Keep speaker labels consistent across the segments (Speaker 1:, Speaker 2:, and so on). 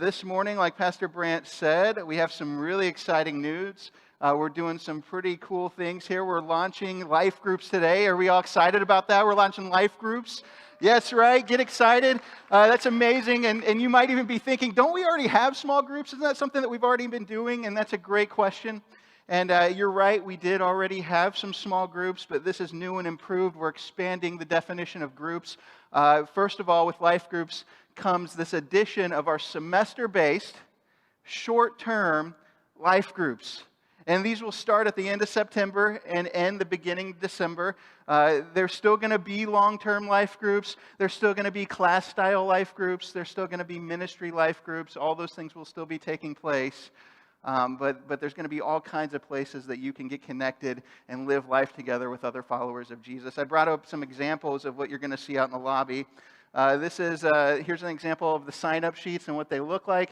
Speaker 1: This morning, like Pastor Brandt said, we have some really exciting news. We're doing some pretty cool things here. We're launching life groups today. Are we all excited about that? We're launching life groups. Yes, right. Get excited. That's amazing. And you might even be thinking, don't we already have small groups? Isn't that something that we've already been doing? And that's a great question. And you're right, we did already have some small groups, but this is new and improved. We're expanding the definition of groups. First of all, with life groups comes this addition of our semester-based, short-term life groups. And these will start at the end of September and end the beginning of December. There's still going to be long-term life groups. There's still going to be class-style life groups. There's still going to be ministry life groups. All those things will still be taking place. But there's going to be all kinds of places that you can get connected and live life together with other followers of Jesus. I brought up some examples of what you're going to see out in the lobby. Here's an example of the sign-up sheets and what they look like.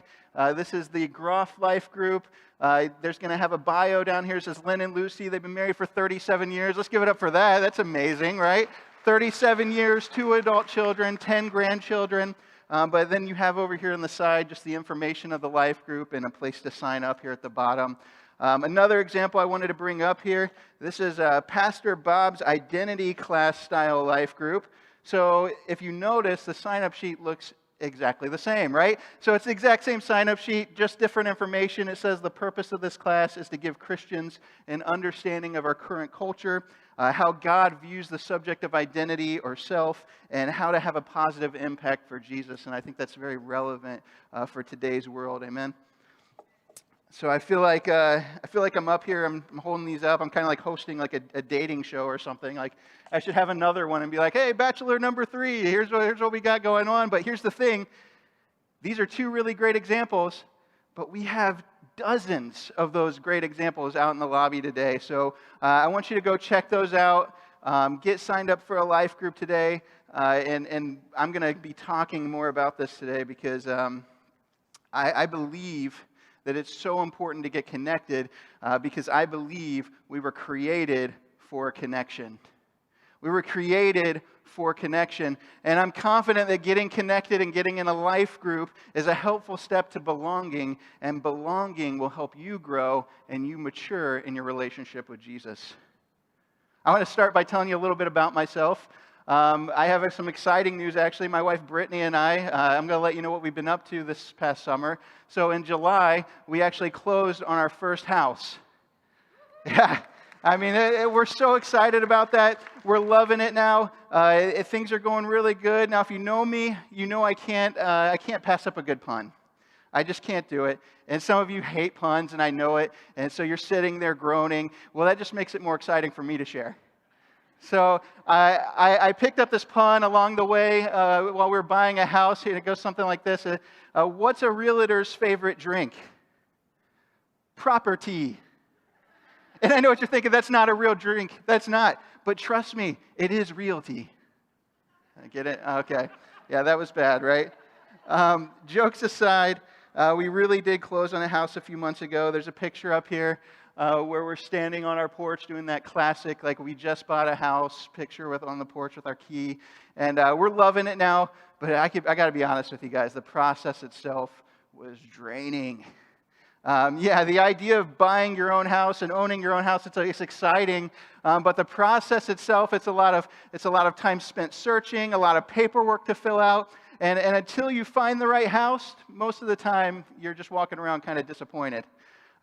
Speaker 1: This is the Groff Life Group. There's going to have a bio down here. It says Lynn and Lucy. They've been married for 37 years. Let's give it up for that. That's amazing, right? 37 years, 2 adult children, 10 grandchildren. But then you have over here on the side just the information of the life group and a place to sign up here at the bottom. Another example I wanted to bring up here. This is Pastor Bob's Identity Class Style Life Group. So if you notice, the sign-up sheet looks exactly the same, right? So it's the exact same sign-up sheet, just different information. It says the purpose of this class is to give Christians an understanding of our current culture, how God views the subject of identity or self, and how to have a positive impact for Jesus. And I think that's very relevant for today's world. Amen. So I feel like I'm up here. I'm holding these up. I'm kind of like hosting like a dating show or something. Like I should have another one and be like, "Hey, Bachelor number 3. Here's what we got going on." But here's the thing: these are 2 really great examples, but we have dozens of those great examples out in the lobby today. So I want you to go check those out. Get signed up for a life group today, and I'm going to be talking more about this today because I believe that it's so important to get connected because I believe we were created for connection. We were created for connection. And I'm confident that getting connected and getting in a life group is a helpful step to belonging. And belonging will help you grow and you mature in your relationship with Jesus. I want to start by telling you a little bit about myself. I have some exciting news, actually. My wife, Brittany, and I'm going to let you know what we've been up to this past summer. So in July, we actually closed on our first house. Yeah, I mean, we're so excited about that. We're loving it now. Things are going really good. Now, if you know me, you know I can't pass up a good pun. I just can't do it. And some of you hate puns, and I know it. And so you're sitting there groaning. Well, that just makes it more exciting for me to share. So I picked up this pun along the way while we were buying a house. It goes something like this. What's a realtor's favorite drink? Property. And I know what you're thinking. That's not a real drink. That's not. But trust me, it is realty. Get it? Okay. Yeah, that was bad, right? Jokes aside, we really did close on a house a few months ago. There's a picture up here. Where we're standing on our porch doing that classic, like we just bought a house picture on the porch with our key. And we're loving it now, but I got to be honest with you guys, the process itself was draining. The idea of buying your own house and owning your own house, it's exciting, but the process itself, it's a lot of time spent searching, a lot of paperwork to fill out, and until you find the right house, most of the time you're just walking around kind of disappointed.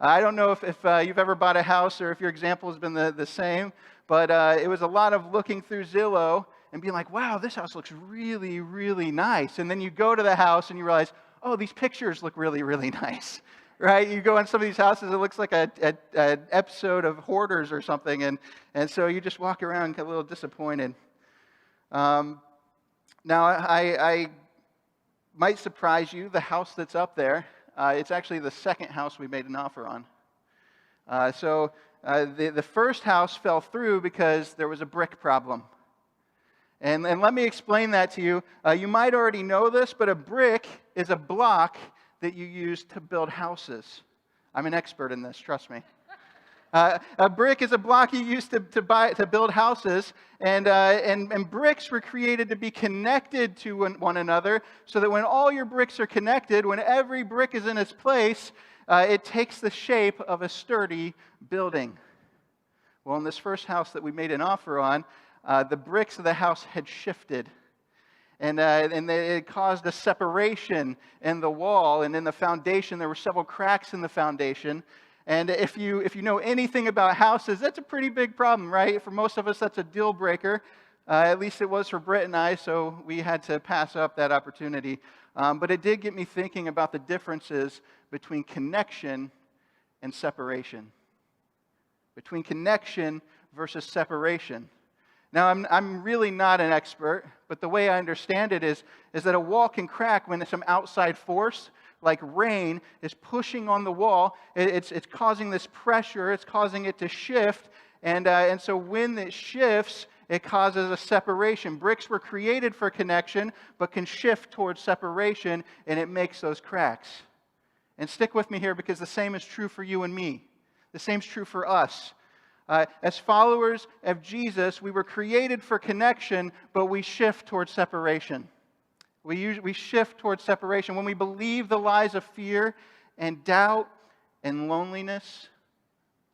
Speaker 1: I don't know if you've ever bought a house or if your example has been the same, but it was a lot of looking through Zillow and being like, wow, this house looks really, really nice. And then you go to the house and you realize, oh, these pictures look really, really nice, right? You go in some of these houses, it looks like an episode of Hoarders or something, and so you just walk around a little disappointed. Now, I might surprise you, the house that's up there, it's actually the second house we made an offer on. The first house fell through because there was a brick problem. And let me explain that to you. You might already know this, but a brick is a block that you use to build houses. I'm an expert in this, trust me. A brick is a block you use to build houses, and bricks were created to be connected to one another, so that when all your bricks are connected, when every brick is in its place, it takes the shape of a sturdy building. Well, in this first house that we made an offer on, the bricks of the house had shifted. And it caused a separation in the wall and in the foundation. There were several cracks in the foundation. And if you know anything about houses, that's a pretty big problem, right? For most of us, that's a deal breaker. At least it was for Britt and I, so we had to pass up that opportunity. But it did get me thinking about the differences between connection and separation. Between connection versus separation. Now, I'm really not an expert, but the way I understand it is that a wall can crack when some outside force, like rain, is pushing on the wall. It's causing this pressure. It's causing it to shift. And so when it shifts, it causes a separation. Bricks were created for connection, but can shift towards separation, and it makes those cracks. And stick with me here, because the same is true for you and me. The same is true for us. As followers of Jesus, we were created for connection, but we shift towards separation. We shift towards separation. When we believe the lies of fear and doubt and loneliness,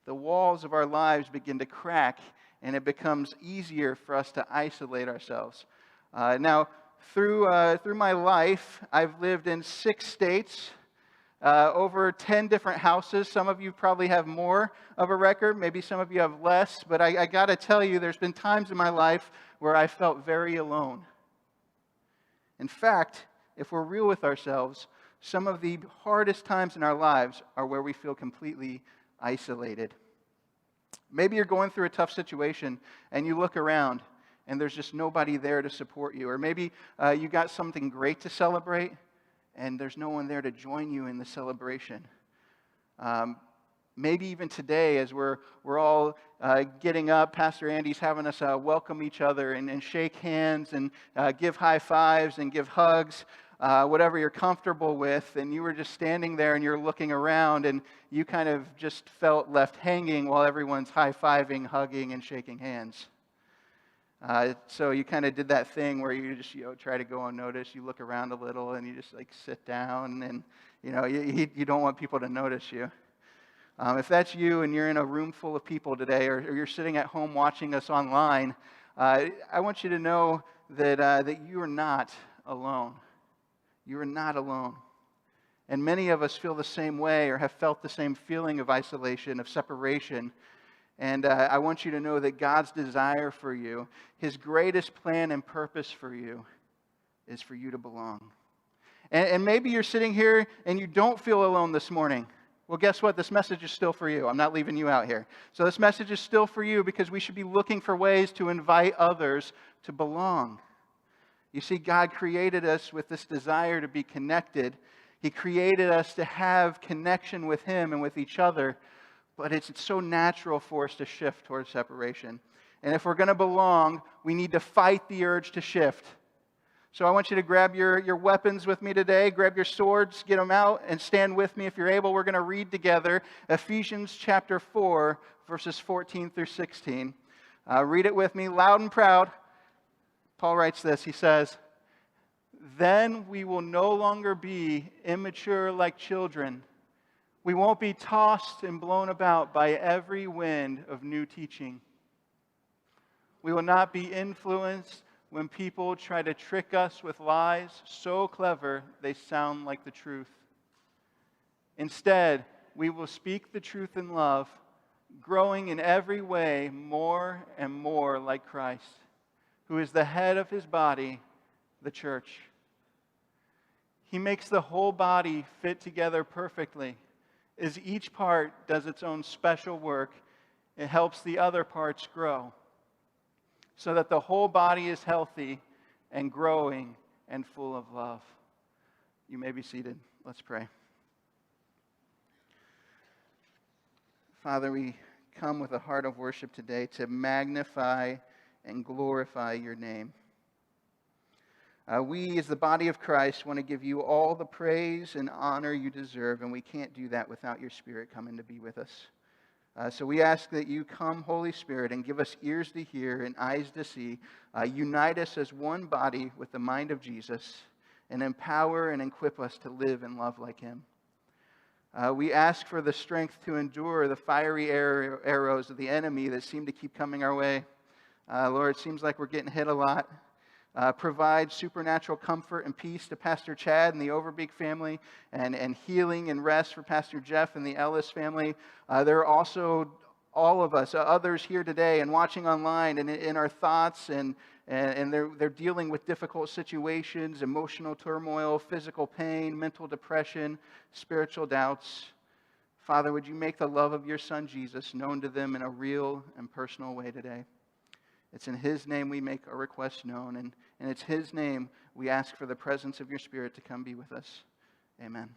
Speaker 1: the walls of our lives begin to crack, and it becomes easier for us to isolate ourselves. Now, through my life, I've lived in 6 states, over 10 different houses. Some of you probably have more of a record. Maybe some of you have less. But I got to tell you, there's been times in my life where I felt very alone. In fact, if we're real with ourselves, some of the hardest times in our lives are where we feel completely isolated. Maybe you're going through a tough situation and you look around and there's just nobody there to support you. Or maybe you got something great to celebrate and there's no one there to join you in the celebration. Maybe even today, as we're all getting up, Pastor Andy's having us welcome each other and shake hands and give high fives and give hugs, whatever you're comfortable with. And you were just standing there and you're looking around and you kind of just felt left hanging while everyone's high-fiving, hugging, and shaking hands. So you kind of did that thing where you just try to go unnoticed. You look around a little and you just sit down, and you don't want people to notice you. If that's you and you're in a room full of people today, or you're sitting at home watching us online, I want you to know that you are not alone. You are not alone. And many of us feel the same way or have felt the same feeling of isolation, of separation. And I want you to know that God's desire for you, His greatest plan and purpose for you, is for you to belong. And maybe you're sitting here and you don't feel alone this morning. Well, guess what? This message is still for you. I'm not leaving you out here. So this message is still for you, because we should be looking for ways to invite others to belong. You see, God created us with this desire to be connected. He created us to have connection with Him and with each other. But it's so natural for us to shift towards separation. And if we're going to belong, we need to fight the urge to shift. So I want you to grab your weapons with me today. Grab your swords, get them out, and stand with me if you're able. We're going to read together Ephesians chapter 4, verses 14 through 16. Read it with me, loud and proud. Paul writes this. He says, "Then we will no longer be immature like children. We won't be tossed and blown about by every wind of new teaching. We will not be influenced when people try to trick us with lies so clever they sound like the truth. Instead, we will speak the truth in love, growing in every way more and more like Christ, who is the head of His body, the church. He makes the whole body fit together perfectly. As each part does its own special work, it helps the other parts grow, so that the whole body is healthy and growing and full of love." You may be seated. Let's pray. Father, we come with a heart of worship today to magnify and glorify your name. We, as the body of Christ, want to give you all the praise and honor you deserve, and we can't do that without your Spirit coming to be with us. So we ask that you come, Holy Spirit, and give us ears to hear and eyes to see. Unite us as one body with the mind of Jesus, and empower and equip us to live and love like him. We ask for the strength to endure the fiery arrows of the enemy that seem to keep coming our way. Lord, it seems like we're getting hit a lot. Provide supernatural comfort and peace to Pastor Chad and the Overbeek family, and healing and rest for Pastor Jeff and the Ellis family. There are also all of us, others here today and watching online, and in our thoughts, and they're dealing with difficult situations, emotional turmoil, physical pain, mental depression, spiritual doubts. Father, would you make the love of your Son Jesus known to them in a real and personal way today? It's in his name we make our requests known, and it's his name we ask for the presence of your Spirit to come be with us. Amen.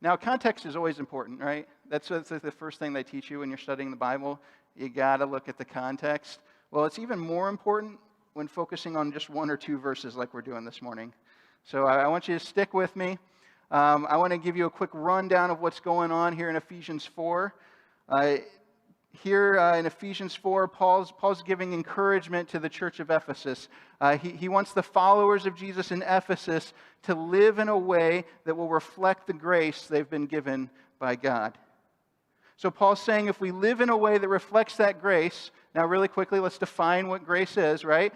Speaker 1: Now, context is always important, right? That's the first thing they teach you when you're studying the Bible. You got to look at the context. Well, it's even more important when focusing on just one or two verses like we're doing this morning. So I want you to stick with me. I want to give you a quick rundown of what's going on here in Ephesians 4. Here in Ephesians 4, Paul's giving encouragement to the church of Ephesus. He wants the followers of Jesus in Ephesus to live in a way that will reflect the grace they've been given by God. So Paul's saying if we live in a way that reflects that grace, now really quickly, let's define what grace is, right?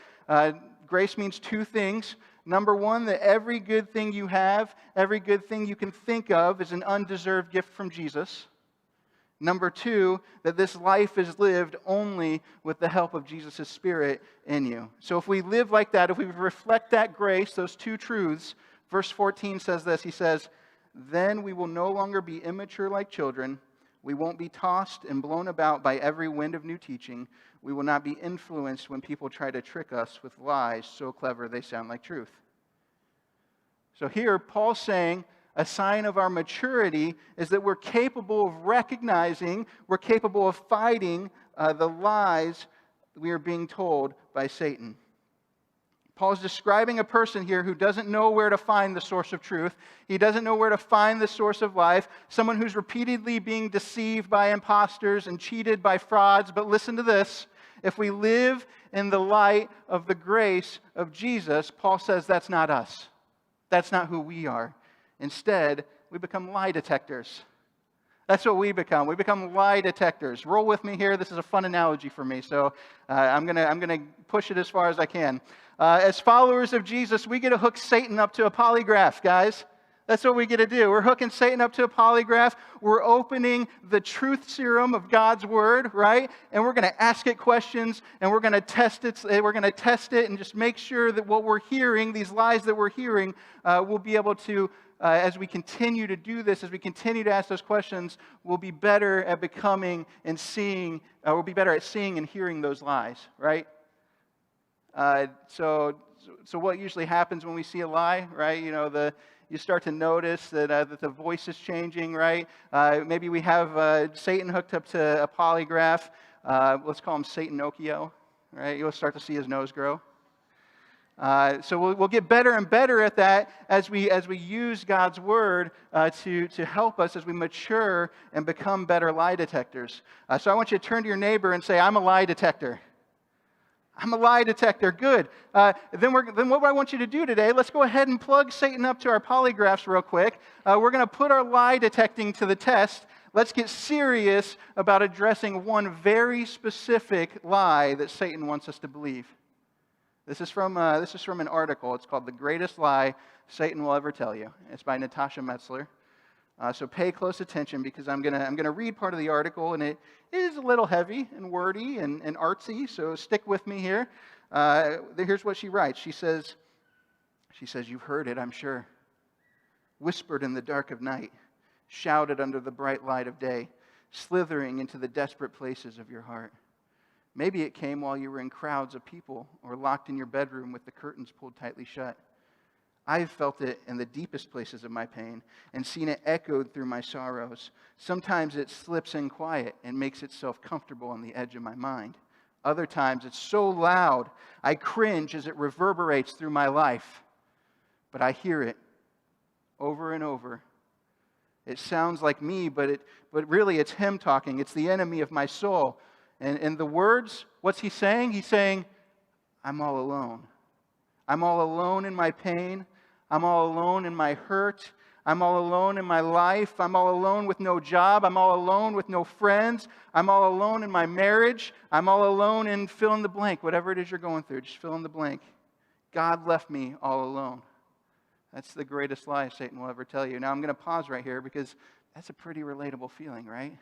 Speaker 1: Grace means two things. Number one, that every good thing you have, every good thing you can think of is an undeserved gift from Jesus. Number two, that this life is lived only with the help of Jesus' Spirit in you. So if we live like that, if we reflect that grace, those two truths, verse 14 says this, he says, then we will no longer be immature like children. We won't be tossed and blown about by every wind of new teaching. We will not be influenced when people try to trick us with lies so clever they sound like truth. So here, Paul's saying, a sign of our maturity is that we're capable of recognizing, we're capable of fighting the lies we are being told by Satan. Paul's describing a person here who doesn't know where to find the source of truth. He doesn't know where to find the source of life. Someone who's repeatedly being deceived by imposters and cheated by frauds. But listen to this. If we live in the light of the grace of Jesus, Paul says that's not us. That's not who we are. Instead, we become lie detectors. That's what we become. We become lie detectors. Roll with me here. This is a fun analogy for me, so I'm gonna push it as far as I can. As followers of Jesus, we get to hook Satan up to a polygraph, guys. That's what we get to do. We're hooking Satan up to a polygraph. We're opening the truth serum of God's word, right? And we're going to ask it questions, and we're going to test it. We're going to test it and just make sure that what we're hearing, these lies that we're hearing, we'll be able to, as we continue to do this, as we continue to ask those questions, we'll be better at becoming and seeing. We'll be better at seeing and hearing those lies, right? So what usually happens when we see a lie, right? You start to notice that the voice is changing, right? Maybe we have Satan hooked up to a polygraph. Let's call him Satan-Okio, right? You'll start to see his nose grow. So we'll get better and better at that as we use God's word to help us as we mature and become better lie detectors. So I want you to turn to your neighbor and say, I'm a lie detector. I'm a lie detector. Good. Then what I want you to do today, let's go ahead and plug Satan up to our polygraphs real quick. We're going to put our lie detecting to the test. Let's get serious about addressing one very specific lie that Satan wants us to believe. This is from an article. It's called "The Greatest Lie Satan Will Ever Tell You." It's by Natasha Metzler. So pay close attention because I'm gonna read part of the article, and it is a little heavy and wordy and artsy. So stick with me here. Here's what she writes. She says, "You've heard it, I'm sure. Whispered in the dark of night, shouted under the bright light of day, slithering into the desperate places of your heart. Maybe it came while you were in crowds of people or locked in your bedroom with the curtains pulled tightly shut. I've felt it in the deepest places of my pain and seen it echoed through my sorrows. Sometimes it slips in quiet and makes itself comfortable on the edge of my mind. Other times it's so loud I cringe as it reverberates through my life. But I hear it over and over. It sounds like me, but really it's him talking. It's the enemy of my soul. And the words, what's he saying? He's saying, I'm all alone. I'm all alone in my pain. I'm all alone in my hurt. I'm all alone in my life. I'm all alone with no job. I'm all alone with no friends. I'm all alone in my marriage. I'm all alone in fill in the blank. Whatever it is you're going through, just fill in the blank. God left me all alone. That's the greatest lie Satan will ever tell you. Now I'm going to pause right here because that's a pretty relatable feeling, right?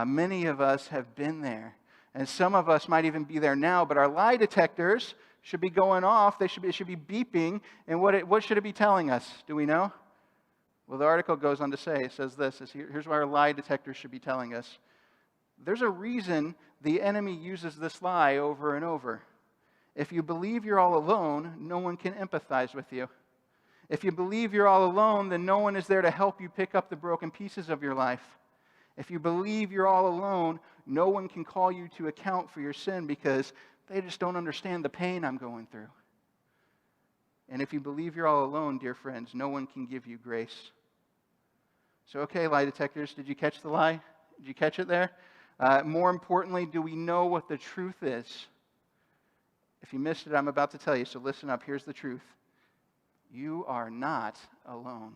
Speaker 1: Many of us have been there. And some of us might even be there now, but our lie detectors should be going off. It should be beeping. And what should it be telling us? Do we know? Well, the article goes on to say, it says this, here's what our lie detectors should be telling us. There's a reason the enemy uses this lie over and over. If you believe you're all alone, no one can empathize with you. If you believe you're all alone, then no one is there to help you pick up the broken pieces of your life. If you believe you're all alone, no one can call you to account for your sin because they just don't understand the pain I'm going through. And if you believe you're all alone, dear friends, no one can give you grace. So, okay, lie detectors, did you catch the lie? Did you catch it there? More importantly, do we know what the truth is? If you missed it, I'm about to tell you, so listen up. Here's the truth. You are not alone.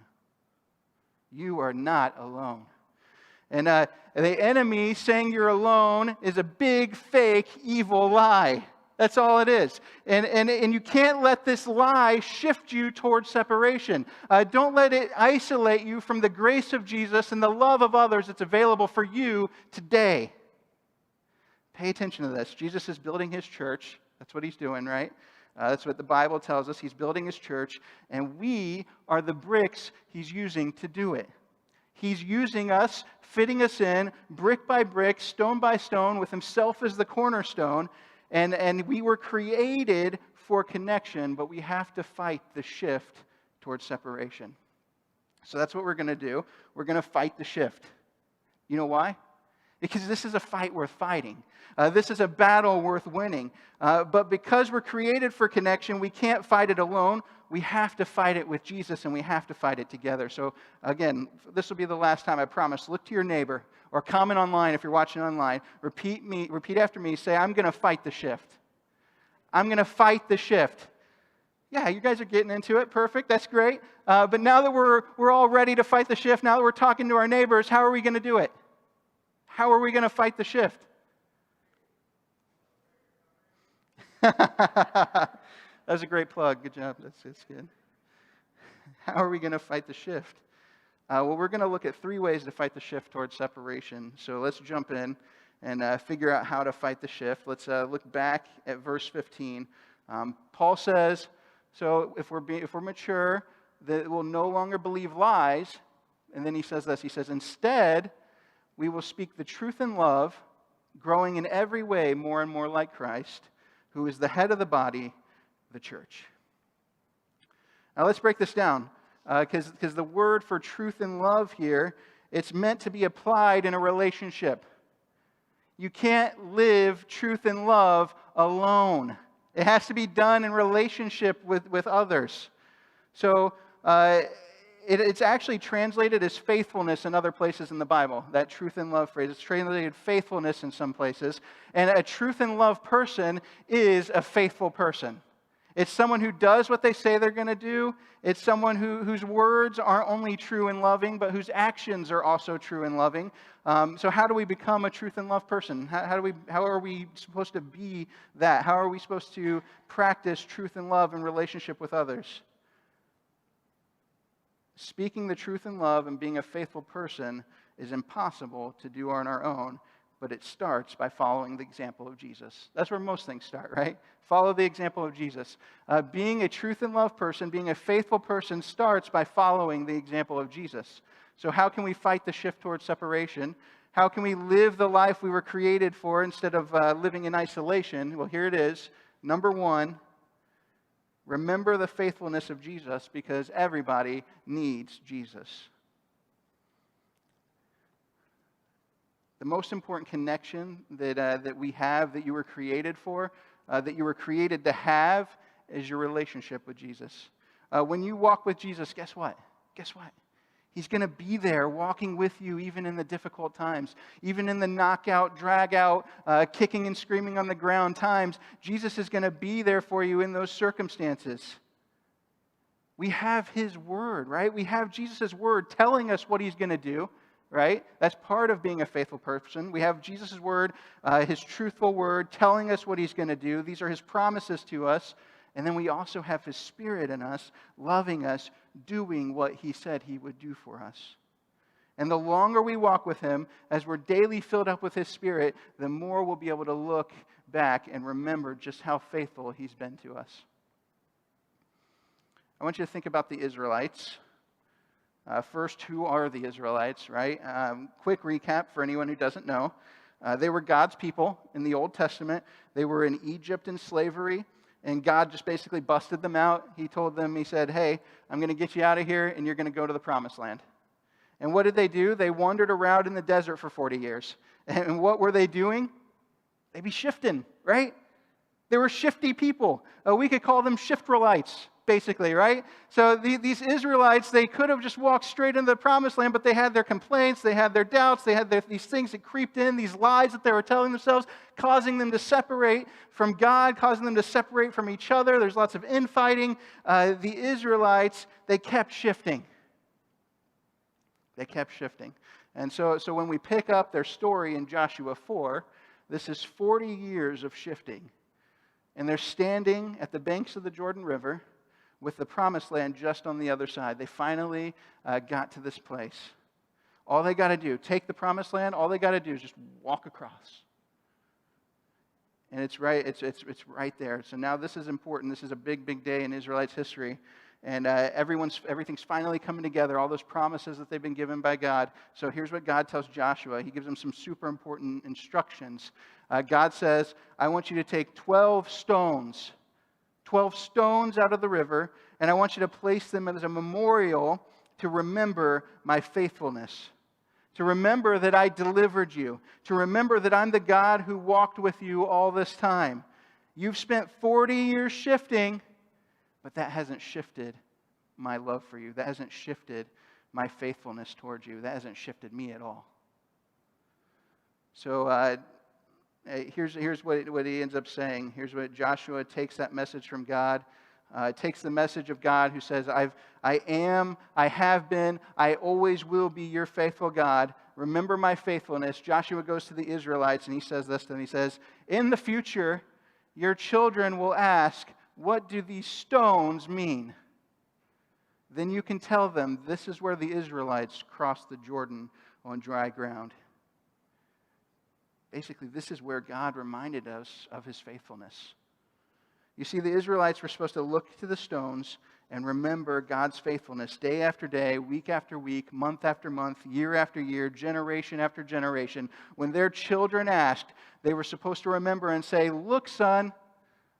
Speaker 1: You are not alone. And the enemy saying you're alone is a big, fake, evil lie. That's all it is. And you can't let this lie shift you towards separation. Don't let it isolate you from the grace of Jesus and the love of others that's available for you today. Pay attention to this. Jesus is building his church. That's what he's doing, right? That's what the Bible tells us. He's building his church, and we are the bricks he's using to do it. He's using us, fitting us in, brick by brick, stone by stone, with himself as the cornerstone. And we were created for connection, but we have to fight the shift towards separation. So that's what we're going to do. We're going to fight the shift. You know why? Because this is a fight worth fighting. This is a battle worth winning. But because we're created for connection, we can't fight it alone. We have to fight it with Jesus, and we have to fight it together. So again, this will be the last time, I promise. Look to your neighbor or comment online if you're watching online. Repeat after me. Say, I'm going to fight the shift. I'm going to fight the shift. Yeah, you guys are getting into it. Perfect. That's great. But now that we're all ready to fight the shift, now that we're talking to our neighbors, how are we going to do it? How are we going to fight the shift? That's a great plug. Good job. That's good. How are we going to fight the shift? Well, we're going to look at 3 ways to fight the shift towards separation. So let's jump in and figure out how to fight the shift. Let's look back at verse 15. Paul says, so if we're mature, that we'll no longer believe lies. And then he says this. He says, instead, we will speak the truth in love, growing in every way more and more like Christ, who is the head of the body, the church. Now let's break this down, because the word for truth and love here, it's meant to be applied in a relationship. You can't live truth and love alone. It has to be done in relationship with others. So it's actually translated as faithfulness in other places in the Bible, that truth and love phrase. It's translated faithfulness in some places. And a truth and love person is a faithful person. It's someone who does what they say they're going to do. It's someone whose words aren't only true and loving, but whose actions are also true and loving. So how do we become a truth and love person? How are we supposed to be that? How are we supposed to practice truth and love in relationship with others? Speaking the truth in love and being a faithful person is impossible to do on our own, but it starts by following the example of Jesus. That's where most things start, right? Follow the example of Jesus. Being a truth and love person, being a faithful person starts by following the example of Jesus. So how can we fight the shift towards separation? How can we live the life we were created for instead of living in isolation? Well, here it is. Number 1, remember the faithfulness of Jesus, because everybody needs Jesus. The most important connection that we have, that you were created for, that you were created to have, is your relationship with Jesus. When you walk with Jesus, guess what? Guess what? He's going to be there walking with you even in the difficult times, even in the knockout, drag out, kicking and screaming on the ground times. Jesus is going to be there for you in those circumstances. We have His Word, right? We have Jesus' Word telling us what He's going to do, right? That's part of being a faithful person. We have Jesus' Word, His truthful Word, telling us what He's going to do. These are His promises to us. And then we also have His Spirit in us, loving us, doing what He said He would do for us. And the longer we walk with Him, as we're daily filled up with His Spirit, the more we'll be able to look back and remember just how faithful He's been to us. I want you to think about the Israelites. First, who are the Israelites, right? Quick recap for anyone who doesn't know. They were God's people in the Old Testament. They were in Egypt in slavery. And God just basically busted them out. He told them, He said, hey, I'm going to get you out of here and you're going to go to the promised land. And what did they do? They wandered around in the desert for 40 years. And what were they doing? They'd be shifting, right? They were shifty people. We could call them shiftrelites, basically, right? So these Israelites, they could have just walked straight into the promised land, but they had their complaints, they had their doubts, they had these things that creeped in, these lies that they were telling themselves, causing them to separate from God, causing them to separate from each other. There's lots of infighting. The Israelites, they kept shifting. They kept shifting. And so when we pick up their story in Joshua 4, this is 40 years of shifting. And they're standing at the banks of the Jordan River with the promised land just on the other side. They finally got to this place. All they got to do, take the promised land, all they got to do is just walk across. And it's right there. So now this is important. This is a big, big day in Israelites' history. And everything's finally coming together, all those promises that they've been given by God. So here's what God tells Joshua. He gives him some super important instructions. God says, I want you to take 12 stones out of the river, and I want you to place them as a memorial to remember my faithfulness, to remember that I delivered you, to remember that I'm the God who walked with you all this time. You've spent 40 years shifting, but that hasn't shifted my love for you. That hasn't shifted my faithfulness towards you. That hasn't shifted me at all. So here's what he ends up saying. Here's what Joshua takes that message from God. Takes the message of God who says, I am, I have been, I always will be your faithful God. Remember my faithfulness. Joshua goes to the Israelites and he says this to them. He says, in the future, your children will ask, what do these stones mean? Then you can tell them, this is where the Israelites crossed the Jordan on dry ground. Basically, this is where God reminded us of His faithfulness. You see, the Israelites were supposed to look to the stones and remember God's faithfulness day after day, week after week, month after month, year after year, generation after generation. When their children asked, they were supposed to remember and say, look, son,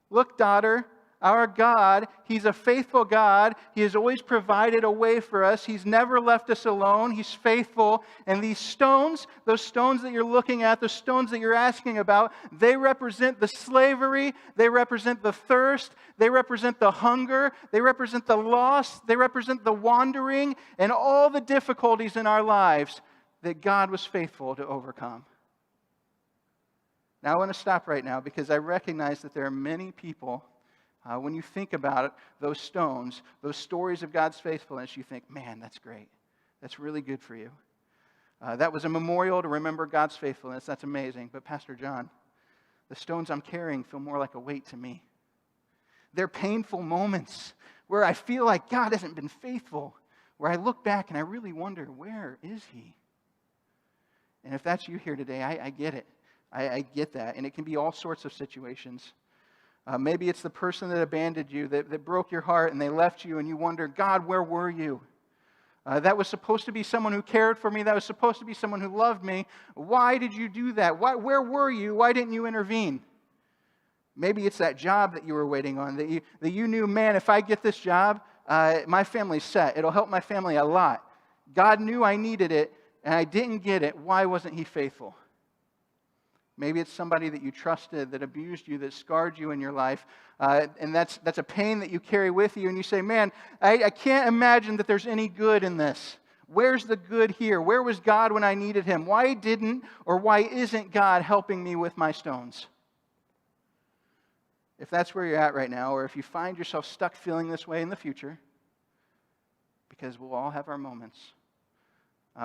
Speaker 1: look, daughter, our God, He's a faithful God. He has always provided a way for us. He's never left us alone. He's faithful. And these stones, those stones that you're looking at, the stones that you're asking about, they represent the slavery. They represent the thirst. They represent the hunger. They represent the loss. They represent the wandering and all the difficulties in our lives that God was faithful to overcome. Now I want to stop right now because I recognize that there are many people, when you think about it, those stones, those stories of God's faithfulness, you think, man, that's great. That's really good for you. That was a memorial to remember God's faithfulness. That's amazing. But Pastor John, the stones I'm carrying feel more like a weight to me. They're painful moments where I feel like God hasn't been faithful, where I look back and I really wonder, where is He? And if that's you here today, I get it. I get that. And it can be all sorts of situations. Maybe it's the person that abandoned you, that broke your heart, and they left you, and you wonder, God, where were you? That was supposed to be someone who cared for me. That was supposed to be someone who loved me. Why did you do that? Where were you? Why didn't you intervene? Maybe it's that job that you were waiting on, that you knew, man, if I get this job, my family's set. It'll help my family a lot. God knew I needed it, and I didn't get it. Why wasn't He faithful? Maybe it's somebody that you trusted, that abused you, that scarred you in your life. And that's a pain that you carry with you. And you say, man, I can't imagine that there's any good in this. Where's the good here? Where was God when I needed him? Why didn't or why isn't God helping me with my stones? If that's where you're at right now, or if you find yourself stuck feeling this way in the future, because we'll all have our moments,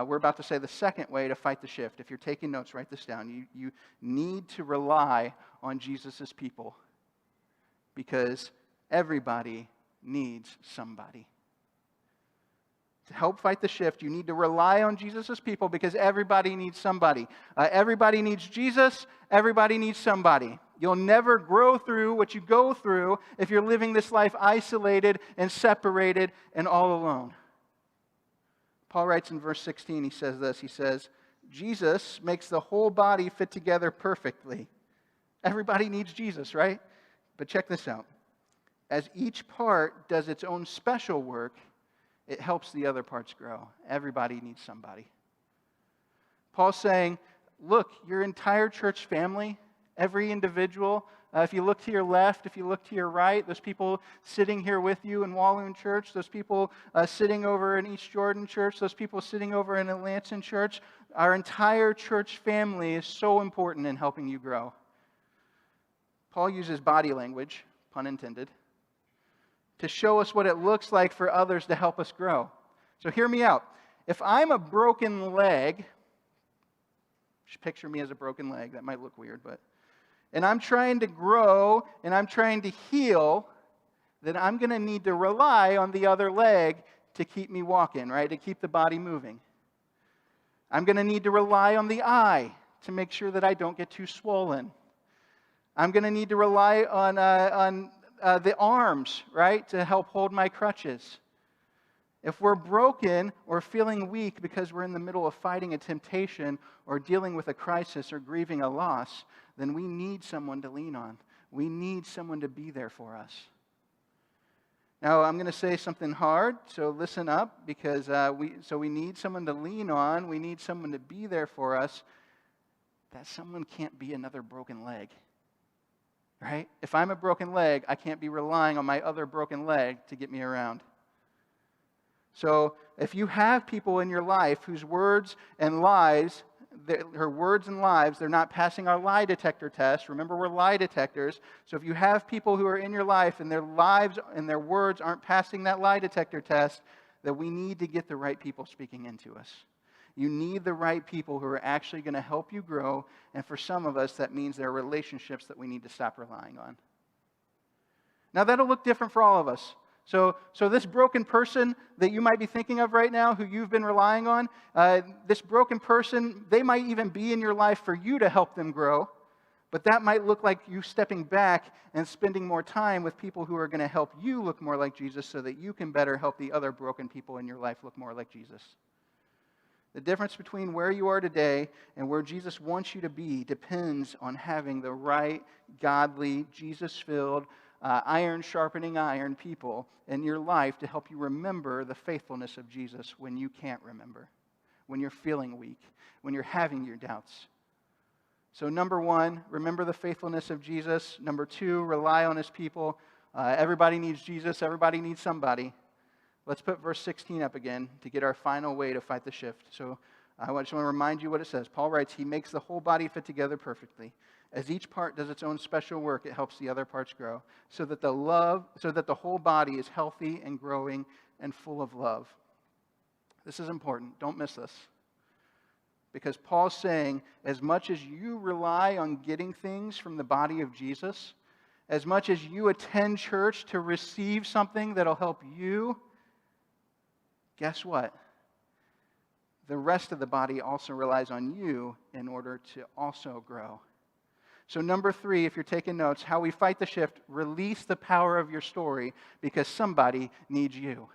Speaker 1: we're about to say the second way to fight the shift. If you're taking notes, write this down. You need to rely on Jesus' people, because everybody needs somebody. To help fight the shift, you need to rely on Jesus' people, because everybody needs somebody. Everybody needs Jesus. Everybody needs somebody. You'll never grow through what you go through if you're living this life isolated and separated and all alone. Paul writes in verse 16, he says this. He says, Jesus makes the whole body fit together perfectly. Everybody needs Jesus, right? But check this out. As each part does its own special work, it helps the other parts grow. Everybody needs somebody. Paul's saying, look, your entire church family, every individual, if you look to your left, if you look to your right, those people sitting here with you in Walloon Church, those people sitting over in East Jordan Church, those people sitting over in Atlanton Church, our entire church family is so important in helping you grow. Paul uses body language, pun intended, to show us what it looks like for others to help us grow. So hear me out. If I'm a broken leg, just picture me as a broken leg. That might look weird, and I'm trying to grow and I'm trying to heal, then I'm going to need to rely on the other leg to keep me walking, right? To keep the body moving. I'm going to need to rely on the eye to make sure that I don't get too swollen. I'm going to need to rely on the arms, right, to help hold my crutches. If we're broken or feeling weak because we're in the middle of fighting a temptation or dealing with a crisis or grieving a loss, then we need someone to lean on. We need someone to be there for us. Now, I'm going to say something hard, so listen up, because we need someone to lean on. We need someone to be there for us. That someone can't be another broken leg. Right? If I'm a broken leg, I can't be relying on my other broken leg to get me around. So if you have people in your life whose words and lives, they're not passing our lie detector test. Remember, we're lie detectors. So if you have people who are in your life and their lives and their words aren't passing that lie detector test, then we need to get the right people speaking into us. You need the right people who are actually going to help you grow. And for some of us, that means there are relationships that we need to stop relying on. Now, that'll look different for all of us. So this broken person that you might be thinking of right now, who you've been relying on, this broken person, they might even be in your life for you to help them grow. But that might look like you stepping back and spending more time with people who are going to help you look more like Jesus so that you can better help the other broken people in your life look more like Jesus. The difference between where you are today and where Jesus wants you to be depends on having the right, godly, Jesus-filled, iron sharpening iron people in your life to help you remember the faithfulness of Jesus when you can't remember, when you're feeling weak, when you're having your doubts. So number one, remember the faithfulness of Jesus. Number two, rely on his people. Everybody needs Jesus. Everybody needs somebody. Let's put verse 16 up again to get our final way to fight the shift. So I just want to remind you what it says. Paul writes, he makes the whole body fit together perfectly. As each part does its own special work, it helps the other parts grow, so that the whole body is healthy and growing and full of love. This is important. Don't miss this. Because Paul's saying, as much as you rely on getting things from the body of Jesus, as much as you attend church to receive something that'll help you, guess what? The rest of the body also relies on you in order to also grow. So number three, if you're taking notes, how we fight the shift, release the power of your story because somebody needs you.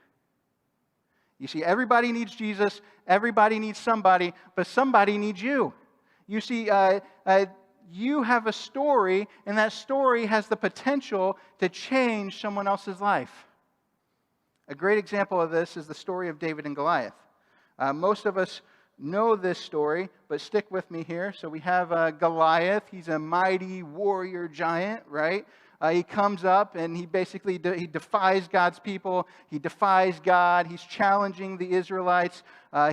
Speaker 1: You see, everybody needs Jesus, everybody needs somebody, but somebody needs you. You see, you have a story, and that story has the potential to change someone else's life. A great example of this is the story of David and Goliath. Most of us know this story, but stick with me here. So we have Goliath. He's a mighty warrior giant, right? He comes up and he basically he defies God's people. He defies God. He's challenging the Israelites.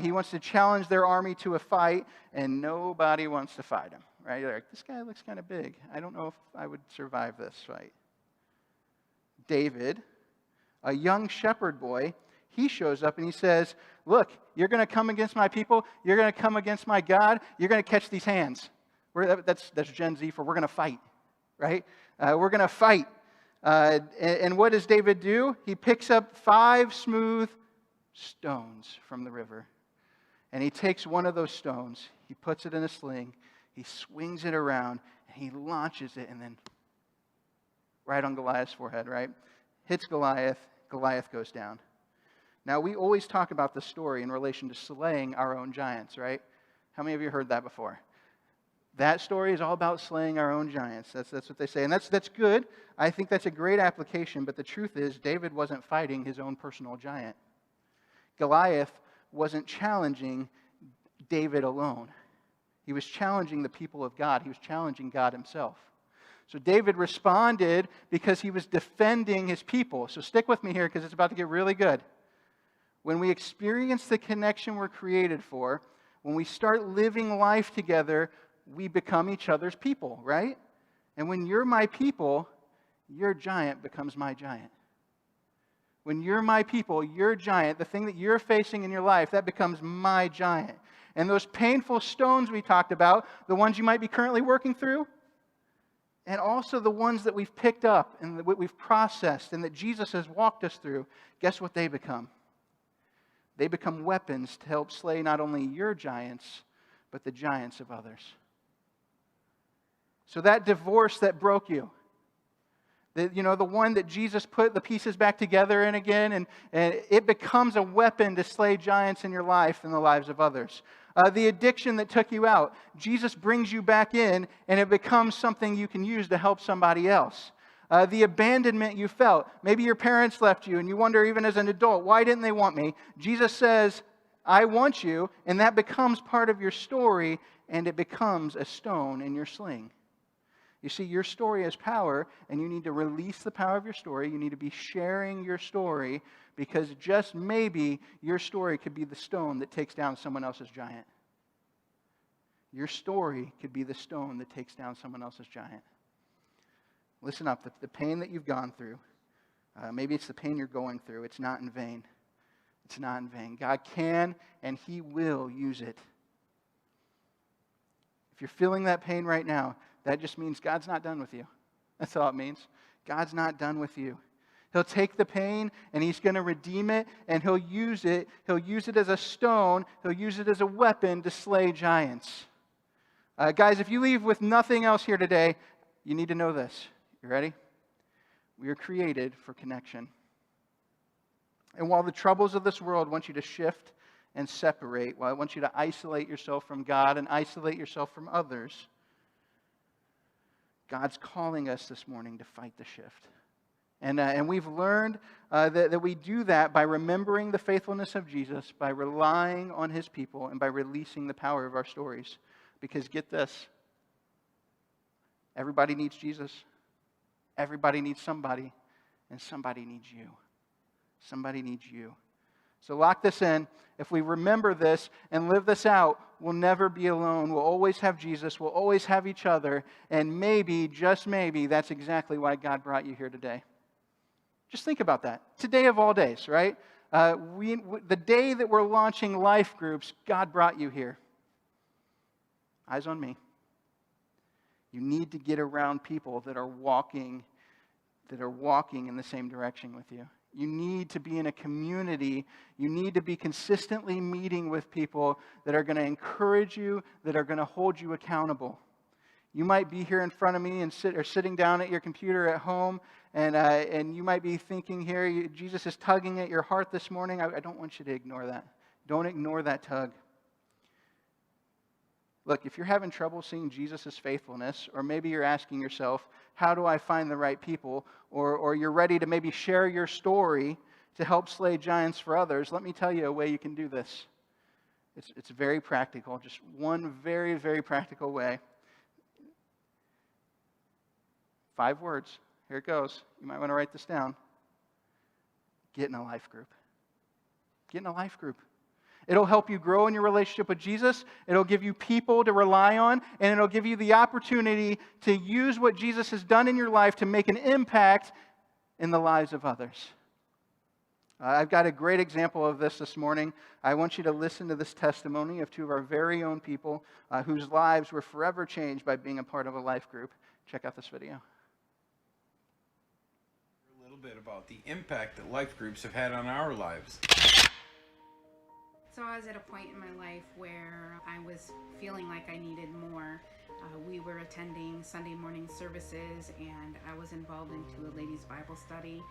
Speaker 1: He wants to challenge their army to a fight, and nobody wants to fight him. Right? They're like, this guy looks kind of big. I don't know if I would survive this fight. David, a young shepherd boy, he shows up and he says, look, you're going to come against my people. You're going to come against my God. You're going to catch these hands. That's Gen Z for we're going to fight, right? We're going to fight. And what does David do? He picks up 5 smooth stones from the river. And he takes one of those stones. He puts it in a sling. He swings it around. And he launches it and then right on Goliath's forehead, right? Hits Goliath. Goliath goes down. Now, we always talk about the story in relation to slaying our own giants, right? How many of you heard that before? That story is all about slaying our own giants. That's what they say. And that's good. I think that's a great application. But the truth is, David wasn't fighting his own personal giant. Goliath wasn't challenging David alone. He was challenging the people of God. He was challenging God himself. So David responded because he was defending his people. So stick with me here because it's about to get really good. When we experience the connection we're created for, when we start living life together, we become each other's people, right? And when you're my people, your giant becomes my giant. When you're my people, your giant, the thing that you're facing in your life, that becomes my giant. And those painful stones we talked about, the ones you might be currently working through, and also the ones that we've picked up and that we've processed and that Jesus has walked us through, guess what they become? They become weapons to help slay not only your giants, but the giants of others. So that divorce that broke you, the one that Jesus put the pieces back together in again, and it becomes a weapon to slay giants in your life and the lives of others. The addiction that took you out, Jesus brings you back in, and it becomes something you can use to help somebody else. The abandonment you felt, maybe your parents left you, and you wonder even as an adult, why didn't they want me? Jesus says, I want you, and that becomes part of your story, and it becomes a stone in your sling. You see, your story has power, and you need to release the power of your story. You need to be sharing your story, because just maybe your story could be the stone that takes down someone else's giant. Your story could be the stone that takes down someone else's giant. Listen up, the pain that you've gone through, maybe it's the pain you're going through, it's not in vain. It's not in vain. God can and He will use it. If you're feeling that pain right now, that just means God's not done with you. That's all it means. God's not done with you. He'll take the pain and He's going to redeem it, and He'll use it. He'll use it as a stone. He'll use it as a weapon to slay giants. Guys, if you leave with nothing else here today, you need to know this. You ready? We are created for connection. And while the troubles of this world want you to shift and separate, while it wants you to isolate yourself from God and isolate yourself from others, God's calling us this morning to fight the shift. And we've learned that we do that by remembering the faithfulness of Jesus, by relying on His people, and by releasing the power of our stories. Because get this, everybody needs Jesus. Everybody needs somebody, and somebody needs you. Somebody needs you. So lock this in. If we remember this and live this out, we'll never be alone. We'll always have Jesus. We'll always have each other. And maybe, just maybe, that's exactly why God brought you here today. Just think about that. Today of all days, right? The day that we're launching life groups, God brought you here. Eyes on me. You need to get around people that are walking in the same direction with you. You need to be in a community. You need to be consistently meeting with people that are going to encourage you, that are going to hold you accountable. You might be here in front of me and sitting down at your computer at home, and you might be thinking here, Jesus is tugging at your heart this morning. I don't want you to ignore that. Don't ignore that tug. Look, if you're having trouble seeing Jesus' faithfulness, or maybe you're asking yourself, how do I find the right people? Or you're ready to maybe share your story to help slay giants for others, let me tell you a way you can do this. It's very practical, just one very, very practical way. 5 words. Here it goes. You might want to write this down. Get in a life group. Get in a life group. It'll help you grow in your relationship with Jesus. It'll give you people to rely on, and it'll give you the opportunity to use what Jesus has done in your life to make an impact in the lives of others. I've got a great example of this morning. I want you to listen to this testimony of two of our very own people whose lives were forever changed by being a part of a life group. Check out this video.
Speaker 2: A little bit about the impact that life groups have had on our lives.
Speaker 3: So I was at a point in my life where I was feeling like I needed more. We were attending Sunday morning services, and I was involved into a ladies' Bible study,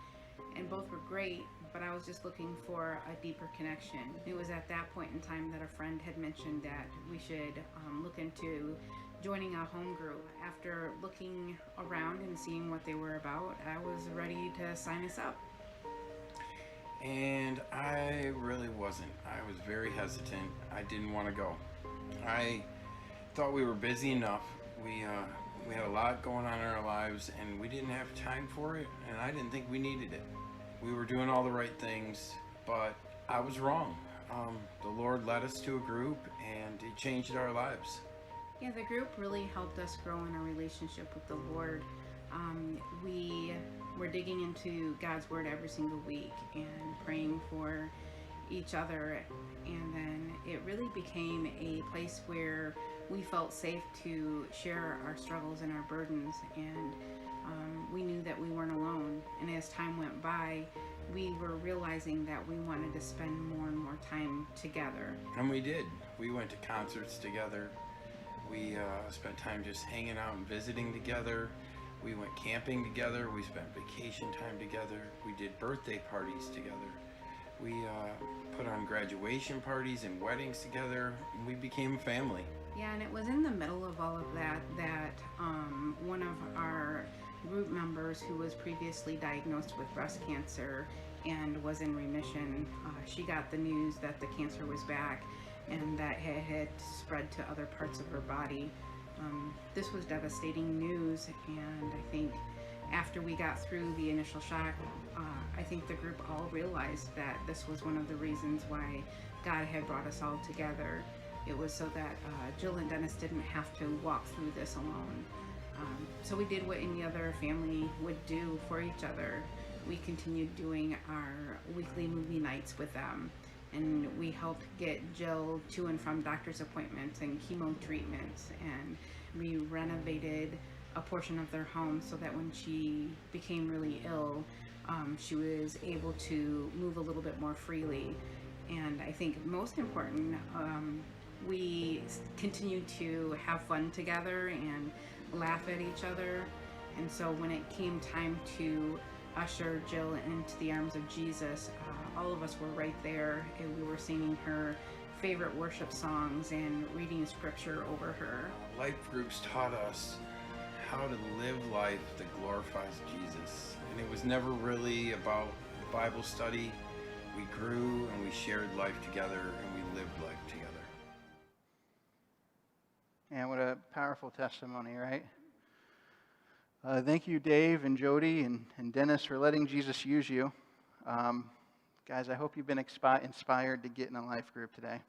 Speaker 3: and both were great, but I was just looking for a deeper connection. It was at that point in time that a friend had mentioned that we should look into joining a home group. After looking around and seeing what they were about, I was ready to sign us up.
Speaker 2: And I really wasn't. I was very hesitant. I didn't want to go. I thought we were busy enough. We had a lot going on in our lives, and we didn't have time for it, and I didn't think we needed it. We were doing all the right things, but I was wrong. The Lord led us to a group, and it changed our lives.
Speaker 3: Yeah, the group really helped us grow in our relationship with the Lord. We were digging into God's Word every single week and praying for each other, and then it really became a place where we felt safe to share our struggles and our burdens, and we knew that we weren't alone. And as time went by, we were realizing that we wanted to spend more and more time together.
Speaker 2: And we did. We went to concerts together. We spent time just hanging out and visiting together. We went camping together. We spent vacation time together. We did birthday parties together. We put on graduation parties and weddings together. And we became family.
Speaker 3: Yeah, and it was in the middle of all of that one of our group members who was previously diagnosed with breast cancer and was in remission, she got the news that the cancer was back and that it had spread to other parts of her body. This was devastating news, and I think after we got through the initial shock, I think the group all realized that this was one of the reasons why God had brought us all together. It was so that Jill and Dennis didn't have to walk through this alone. So we did what any other family would do for each other. We continued doing our weekly movie nights with them, and we helped get Jill to and from doctor's appointments and chemo treatments, and we renovated a portion of their home so that when she became really ill, she was able to move a little bit more freely. And I think most important, we continued to have fun together and laugh at each other. And so when it came time to usher Jill into the arms of Jesus, all of us were right there, and we were singing her favorite worship songs and reading scripture over her.
Speaker 2: Life groups taught us how to live life that glorifies Jesus. And it was never really about Bible study. We grew and we shared life together, and we lived life together.
Speaker 1: And what a powerful testimony, right? Thank you, Dave and Jody and Dennis, for letting Jesus use you. Guys, I hope you've been inspired to get in a life group today.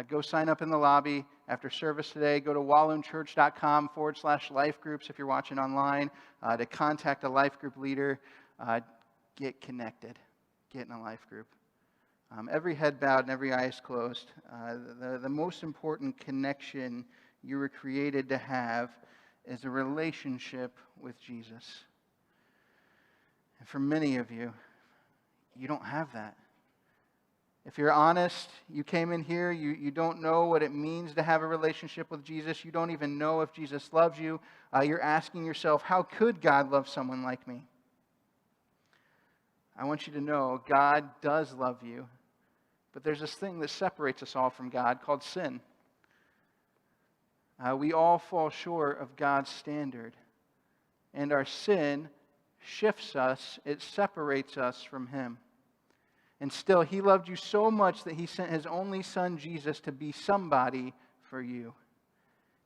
Speaker 1: Go sign up in the lobby after service today. Go to walloonchurch.com/life groups if you're watching online to contact a life group leader. Get connected. Get in a life group. Every head bowed and every eye is closed. The most important connection you were created to have is a relationship with Jesus. And for many of you, you don't have that. If you're honest, you came in here, you don't know what it means to have a relationship with Jesus. You don't even know if Jesus loves you. You're asking yourself, how could God love someone like me? I want you to know God does love you, but there's this thing that separates us all from God called sin. We all fall short of God's standard, and our sin shifts us, it separates us from Him. And still, He loved you so much that He sent His only Son, Jesus, to be somebody for you.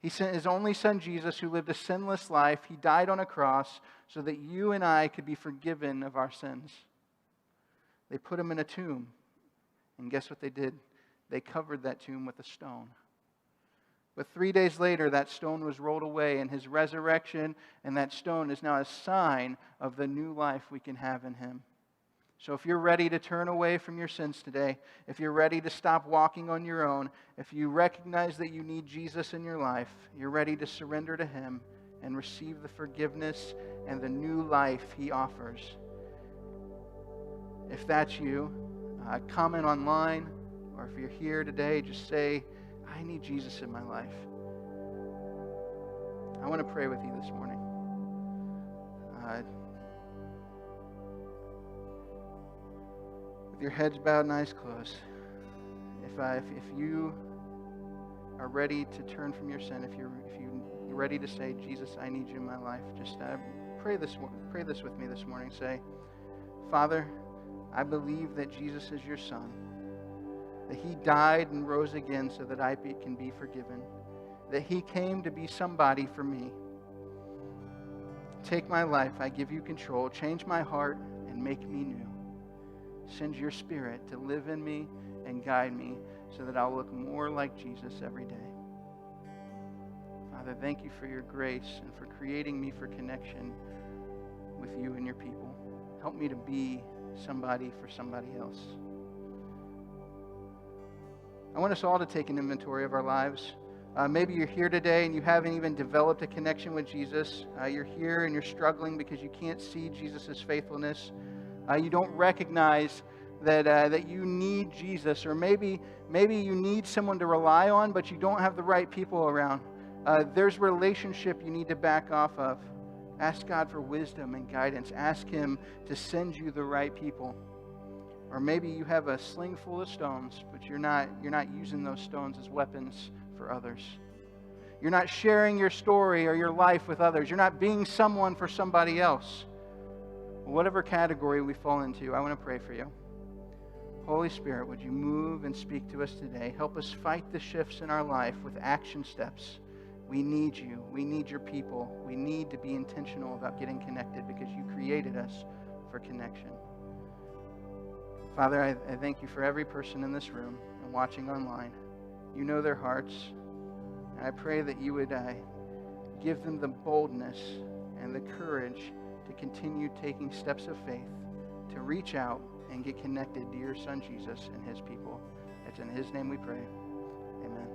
Speaker 1: He sent his only son, Jesus, who lived a sinless life. He died on a cross so that you and I could be forgiven of our sins. They put him in a tomb. And guess what they did? They covered that tomb with a stone. But 3 days later, that stone was rolled away, and his resurrection and that stone is now a sign of the new life we can have in him. So if you're ready to turn away from your sins today, if you're ready to stop walking on your own, if you recognize that you need Jesus in your life, you're ready to surrender to him and receive the forgiveness and the new life he offers. If that's you, comment online, or if you're here today, just say, I need Jesus in my life. I want to pray with you this morning. With your heads bowed and eyes closed, if you are ready to turn from your sin, if you're ready to say, Jesus, I need you in my life, just pray this with me this morning. Say, Father, I believe that Jesus is your Son, that he died and rose again so that I can be forgiven, that he came to be somebody for me. Take my life, I give you control, change my heart and make me new. Send your Spirit to live in me and guide me so that I'll look more like Jesus every day. Father, thank you for your grace and for creating me for connection with you and your people. Help me to be somebody for somebody else. I want us all to take an inventory of our lives. Maybe you're here today and you haven't even developed a connection with Jesus. You're here and you're struggling because you can't see Jesus' faithfulness. You don't recognize that you need Jesus, or maybe you need someone to rely on, but you don't have the right people around. There's relationship you need to back off of. Ask God for wisdom and guidance. Ask him to send you the right people. Or maybe you have a sling full of stones, but you're not using those stones as weapons for others. You're not sharing your story or your life with others. You're not being someone for somebody else. Whatever category we fall into, I want to pray for you. Holy Spirit, would you move and speak to us today? Help us fight the shifts in our life with action steps. We need you. We need your people. We need to be intentional about getting connected because you created us for connection. Father, I thank you for every person in this room and watching online. You know their hearts. And I pray that you would give them the boldness and the courage to continue taking steps of faith, to reach out and get connected to your Son Jesus and his people. It's in his name we pray. Amen.